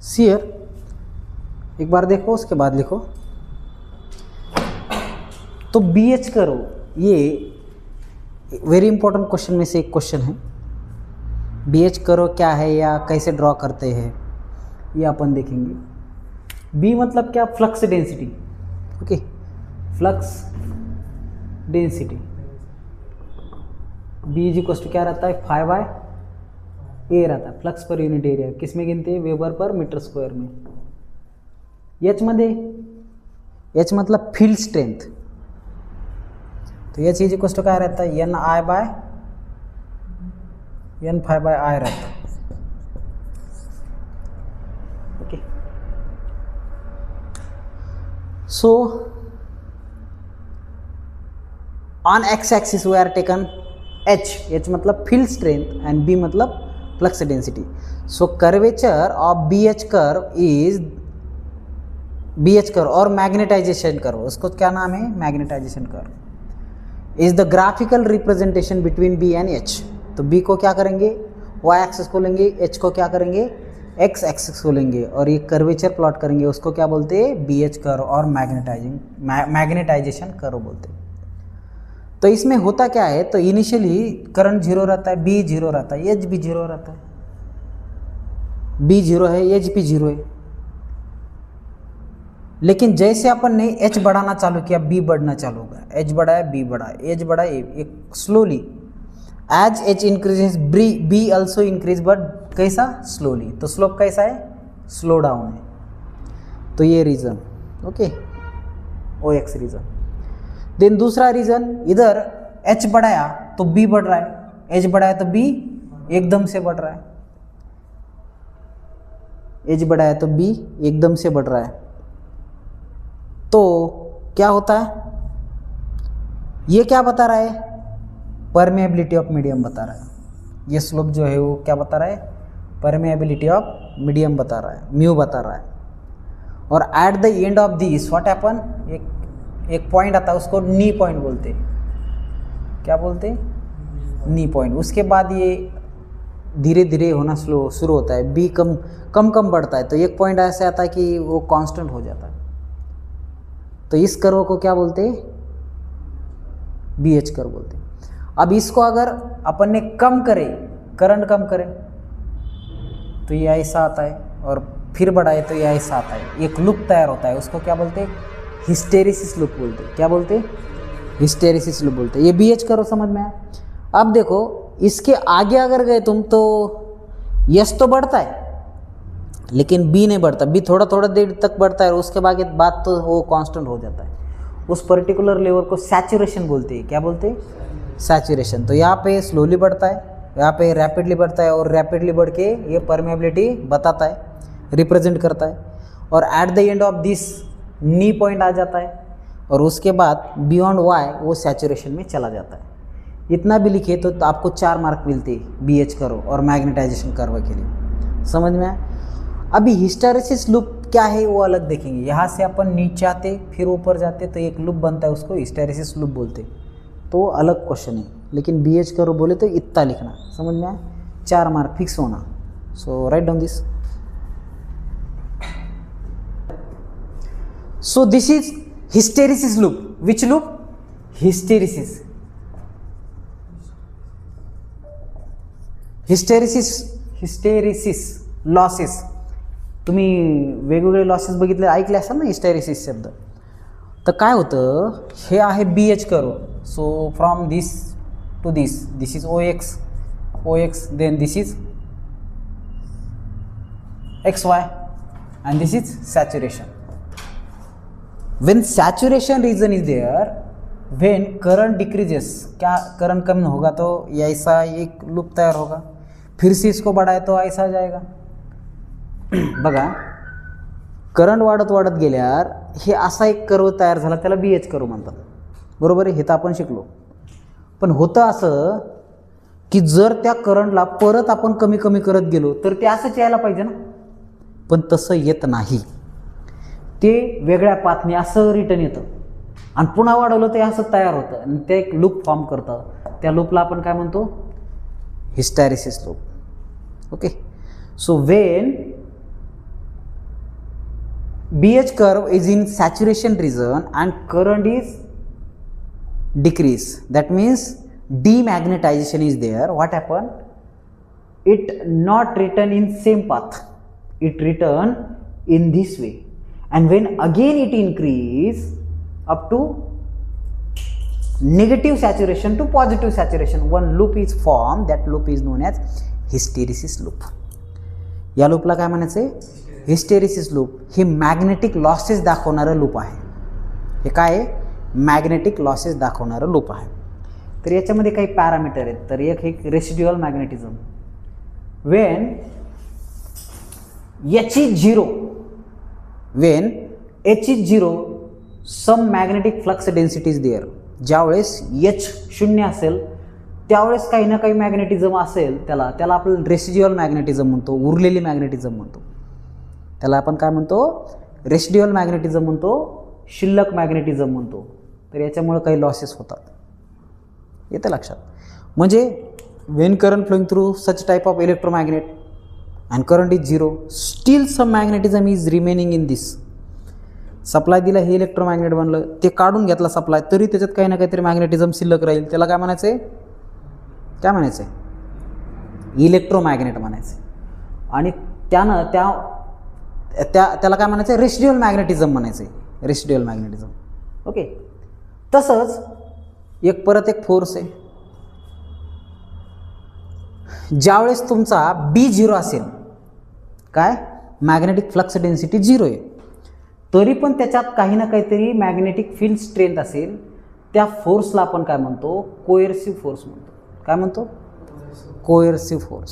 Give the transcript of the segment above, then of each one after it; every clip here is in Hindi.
सी हियर, एक बार देखो उसके बाद लिखो। तो BH करो, ये वेरी इंपॉर्टेंट क्वेश्चन में से एक क्वेश्चन है। BH करो क्या है या कैसे ड्रॉ करते हैं ये अपन देखेंगे। B मतलब क्या, flux density. Okay, flux density B is equal to क्या रहता है, 5/A रहता है। फ्लक्स पर यूनिट एरिया किस में गिनते हैं, वेबर पर मीटर स्क्वायर में। H मध्ये, H मतलब फील्ड स्ट्रेंथ, तो H इज इक्वल टू क्या रहता है, N5/I रहता है। Okay, so on X axis we are taken H मतलब फील्ड स्ट्रेंथ एंड B मतलब flux density. So curvature of BH curve is, BH curve और मैग्नेटाइजेशन कर्व, उसको क्या नाम है, magnetization curve is the graphical representation between B and H। तो B को क्या करेंगे, Y एक्सिस को लेंगे, H को क्या करेंगे, X एक्सिस को लेंगे, और ये कर्वेचर प्लॉट करेंगे, उसको क्या बोलते हैं, BH कर्व और मैग्नेटाइजेशन कर्व बोलते हैं। तो इसमें होता क्या है, तो इनिशियली करंट 0 रहता है, B 0 रहता है, H भी 0 रहता है। B 0 है, H भी 0 है, लेकिन जैसे अपन ने H बढ़ाना चालू किया B बढ़ना चालू होगा। H बढ़ा है, B बढ़ा, H बढ़ा, एक slowly as H increases B also increase, but कैसा, स्लोली। तो स्लोप कैसा है, स्लो डाउन है। तो ये region, okay, OX region. Then दूसरा रीजन, इधर H बढ़ाया तो B बढ़ रहा है, H बढ़ाया तो B एकदम से बढ़ रहा है, H बढ़ाया तो B एकदम से बढ़ रहा है। तो क्या होता है, ये क्या बता रहा है, परमेबिलिटी ऑफ मीडियम बता रहा है। ये स्लोप जो है वो क्या बता रहा है, परमेबिलिटी ऑफ मीडियम बता रहा है, म्यू बता रहा है। और at the end of this what happen, एक पॉइंट आता है, उसको नी पॉइंट बोलते हैं। क्या बोलते हैं, नी पॉइंट। उसके बाद ये धीरे धीरे होना शुरू होता है, B कम बढ़ता है, तो एक पॉइंट ऐसा आता है कि वो कांस्टेंट हो जाता है। तो इस कर्व को क्या बोलते हैं, BH कर्व बोलते हैं। अब इसको अगर अपन ने कम करे, करंट कम करे, तो ये ऐसा आता है, और फिर बढ़ाए तो ये ऐसा आता है, एक लूप तैयार होता है, उसको क्या बोलते हैं, हिस्टेरिसिस लूप बोलते हैं। क्या बोलते हैं, हिस्टेरिसिस लूप बोलते हैं। ये BH कर्व समझ में आया। अब देखो इसके आगे अगर गए तुम, तो यस तो बढ़ता है लेकिन B नहीं बढ़ता, B थोड़ा थोड़ा देर तक बढ़ता है, और उसके बाद तो वो कांस्टेंट हो जाता है। उस पर्टिकुलर लेवल को सैचुरेशन बोलते हैं। क्या बोलते हैं, सैचुरेशन। तो यहाँ पे स्लोली बढ़ता है, यहाँ पे रैपिडली बढ़ता है, और रैपिडली बढ़ के ये परमेबिलिटी बताता है, रिप्रेजेंट करता है। और at the end of this knee point आ जाता है, और उसके बाद बियॉन्ड Y वो सैचुरेशन में चला जाता है। इतना भी लिखे तो आपको 4 मार्क मिलते हैं BH कर्व और मैग्नेटाइजेशन कर्व के लिए। समझ में आया। अभी हिस्टेरिसिस लूप क्या है वो अलग देखेंगे। यहाँ से अपन नीचे आते फिर ऊपर जाते तो एक लूप बनता है, उसको हिस्टेरिसिस लूप बोलते, तो अलग क्वेश्चन है। लेकिन BH कर्व बोले तो इतना लिखना, समझ में आया, 4 मार्क फिक्स होना। So write down this. So this is hysteresis loop. Which loop, hysteresis. Hysteresis losses, तुम्ही वेगवेगळे लॉसेस बघितले, ऐकले असाल ना हिस्टेरिसिस शब्द। तर काय होतं, हे आहे BH curve. So from this to this is OX, then this is XY and this is saturation. When saturation region is there, when current decreases, क्या करंट कम होगा तो ऐसा एक लूप तैयार होगा, फिर से इसको बढ़ाए तो ऐसा जाएगा। बघा करंट वाढत वाढत गेल्यावर हे असा एक कर्व तयार झाला, त्याला BH कर्व म्हणतात, बरोबर आहे, हे तर आपण शिकलो। पण होतं असं की जर त्या करंटला परत आपण कमी कमी करत गेलो तर ते असंच यायला पाहिजे ना, पण तसं येत नाही, ते वेगळ्या पाथने असं रिटर्न येतं आणि पुन्हा वाढवलं ते असं तयार होतं आणि ते एक लूप फॉर्म करतं। त्या लूपला आपण काय म्हणतो, hysteresis loop. Okay, so when BH curve is in saturation region and current is decrease. That means demagnetization is there. What happen? It not return in same path. It return in this way. And when again it increase up to negative saturation to positive saturation, one loop is formed. That loop is known as hysteresis loop. या लूपला काय म्हणायचं आहे? Hysteresis loop. हे मॅग्नेटिक लॉसेस दाखवणारं लूप आहे. हे काय आहे? मॅग्नेटिक लॉसेस दाखवणारं लूप आहे. तर याच्यामध्ये काही पॅरामीटर आहेत. तर एक residual magnetism. When H is 0, when H is 0, some magnetic flux density is there. ज्यावेळेस H शून्य असेल त्यावेळेस काही ना काही मॅग्नेटिझम असेल, त्याला आपण रेसिड्युअल मॅग्नेटिझम म्हणतो, उरलेली मॅग्नेटिझम म्हणतो. त्याला आपण काय म्हणतो? रेसिड्युअल मॅग्नेटिझम म्हणतो, शिल्लक मॅग्नेटिझम म्हणतो. तर याच्यामुळे काही लॉसेस होतात. येतं लक्षात? म्हणजे when current flowing through such type of electromagnet and current is 0, still some magnetism is remaining in this. Supply दिला, हे इलेक्ट्रोमॅग्नेट बनलं, ते काढून घेतला सप्लाय, तरी त्याच्यात काही ना काहीतरी मॅग्नेटिझम शिल्लक राहील. त्याला काय म्हणायचं आहे? काय म्हणायचं आहे? इलेक्ट्रोमॅग्नेट म्हणायचं. आणि त्यानं त्याला काय म्हणायचं आहे? रेसिड्युअल मॅग्नेटिझम म्हणायचं आहे. Residual magnetism. ओके. तसंच परत एक फोर्स आहे. ज्यावेळेस तुमचा B0 असेल, काय? मॅग्नेटिक फ्लक्स डेन्सिटी 0 आहे, तरी पण त्याच्यात काही ना काहीतरी मॅग्नेटिक फील्ड स्ट्रेंथ असेल, त्या फोर्सला आपण काय म्हणतो? कोएर्सिव फोर्स म्हणतो. काय म्हणतो? Coercive force.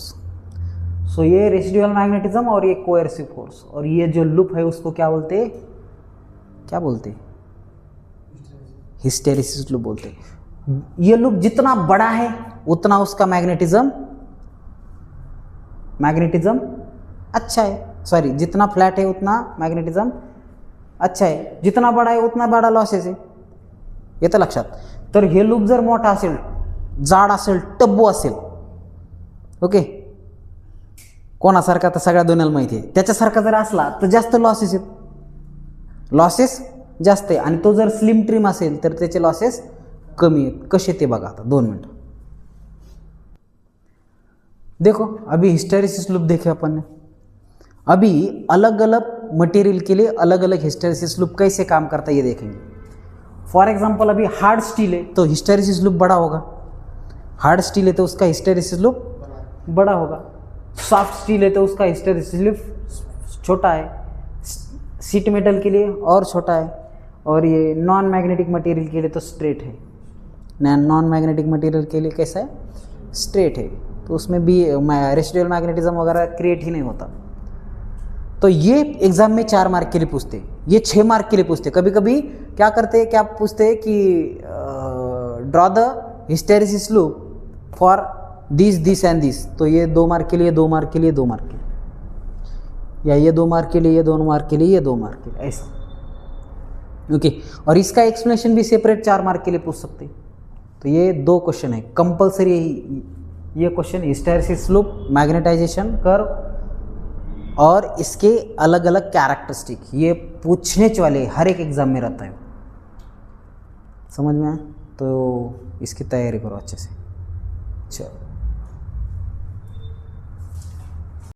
सो ये रेसिड्युअल मैग्नेटिज्म और ये कोएर्सिव फोर्स, और ये जो लूप है उसको क्या बोलते? क्या बोलते? हिस्टेरिसिस लूप बोलते. ये लूप जितना बड़ा है उतना उसका मैग्नेटिज्म अच्छा है. सॉरी, जितना फ्लैट है उतना मैग्नेटिज्म अच्छा है, जितना बड़ा है उतना बड़ा लॉसेस है. येतं लक्षात? तर हे लूप जर मोठा असेल, जाड असेल, टब्बू असेल, ओके, कोणासारखा तर सगळ्या दोन्हाला माहिती आहे, त्याच्यासारखा जर असला तर जास्त लॉसेस आहेत, लॉसेस जास्त आहे. आणि तो जर स्लिम ट्रिम असेल तर त्याचे लॉसेस कमी आहेत. कसे ते बघा आता 2 मिनट. देखो अभी हिस्टेरिसिस लूप देखे अपन ने. अभी अलग अलग मटेरियल के लिए अलग अलग हिस्टेरिसिस लूप कैसे काम करता है ये देखेंगे. फॉर एग्जांपल अभी हार्ड स्टील है तो हिस्टेरिसिस लूप बड़ा होगा. हार्ड स्टील है तो उसका हिस्टेरिसिस लूप बड़ा होगा. सॉफ्ट स्टील है तो उसका हिस्टेरिसिस लूप छोटा है. सीट मेटल के लिए और छोटा है. और ये नॉन मैग्नेटिक मटेरियल के लिए तो स्ट्रेट है. नॉन मैग्नेटिक मटेरियल के लिए कैसा है? स्ट्रेट है. तो उसमें भी रेसिडुअल मैग्नेटिज्म वगैरह क्रिएट ही नहीं होता. तो ये एग्जाम में 4 मार्क के लिए पूछते, ये 6 मार्क के लिए पूछते. कभी कभी क्या करते, क्या पूछते कि draw the hysteresis loop for this and this. तो ये 2 मार्क के लिए, 2 मार्क के लिए, 2 मार्क के लिए, या ये 2 मार्क के लिए, ये 2 मार्क के लिए, ये 2 मार्क के लिए, ऐसा. ओके. और इसका एक्सप्लेनेशन भी सेपरेट 4 मार्क के लिए पूछ सकते. तो ये 2 क्वेश्चन है कंपलसरी. ये question hysteresis loop, magnetization curve और इसके अलग अलग कैरेक्टरिस्टिक, ये पूछने वाले हर एक एग्जाम में रहता है. समझ में आया? तो इसकी तैयारी करो अच्छे से. चलो.